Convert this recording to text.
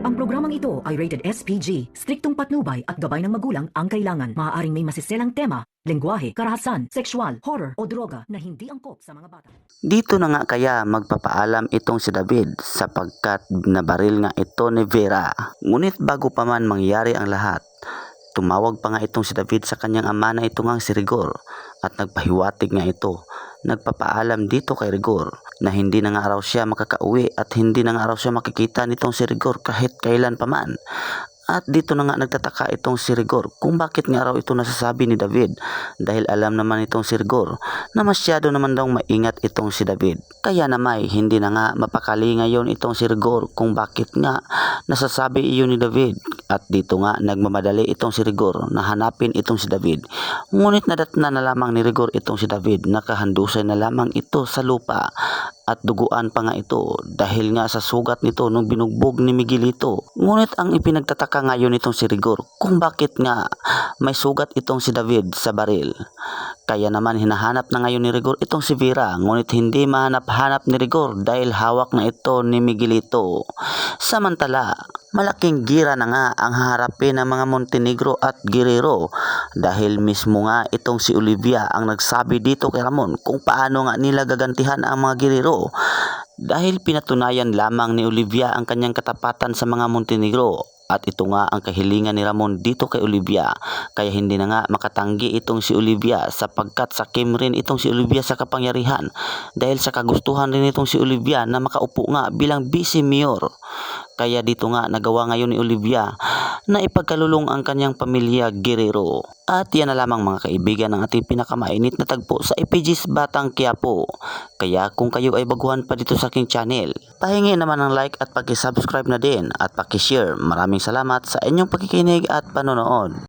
Ang programang ito ay rated SPG, striktong patnubay at gabay ng magulang ang kailangan. Maaaring may masiselang tema, lengguwahe, karahasan, sexual, horror o droga na hindi angkop sa mga bata. Dito na nga kaya magpapaalam itong si David sapagkat nabaril nga ito ni Vera. Ngunit bago pa man mangyari ang lahat, tumawag pa nga itong si David sa kanyang ama na ito ngang si Rigor at nagpahiwatig nga ito. Nagpapaalam dito kay Rigor na hindi na nga raw siya makakauwi at hindi na nga raw siya makikita nitong si Rigor kahit kailan pa man. At dito na nga nagtataka itong si Rigor kung bakit nga raw ito nasasabi ni David dahil alam naman itong si Rigor na masyado naman daw maingat itong si David. Kaya naman hindi na nga mapakali ngayon itong si Rigor kung bakit nga nasasabi iyon ni David. At dito nga nagmamadali itong si Rigor na hanapin itong si David. Ngunit nadatna na lamang ni Rigor itong si David, nakahandusay na lamang ito sa lupa. At duguan pa nga ito dahil nga sa sugat nito nung binugbog ni Miguelito. Ngunit ang ipinagtataka ngayon itong si Rigor kung bakit nga may sugat itong si David sa baril. Kaya naman hinahanap na ngayon ni Rigor itong si Vera, ngunit hindi mahanap-hanap ni Rigor dahil hawak na ito ni Miguelito. Samantala, malaking gira na nga ang harapin ng mga Montenegro at Guerrero dahil mismo nga itong si Olivia ang nagsabi dito kay Ramon kung paano nga nila gagantihan ang mga Guerrero dahil pinatunayan lamang ni Olivia ang kanyang katapatan sa mga Montenegro. At ito nga ang kahilingan ni Ramon dito kay Olivia. Kaya hindi na nga makatanggi itong si Olivia sapagkat sakim rin itong si Olivia sa kapangyarihan. Dahil sa kagustuhan rin itong si Olivia na makaupo nga bilang vice mayor. Kaya dito nga nagawa ngayon ni Olivia na ipagkalulong ang kanyang pamilya Guerrero. At yan na lamang mga kaibigan ng ating pinakamainit na tagpo sa EPG's Batang Quiapo. Kaya kung kayo ay baguhan pa dito sa aking channel, pahingi naman ng like at paki-subscribe na din at paki-share. Maraming salamat sa inyong pakikinig at panonood.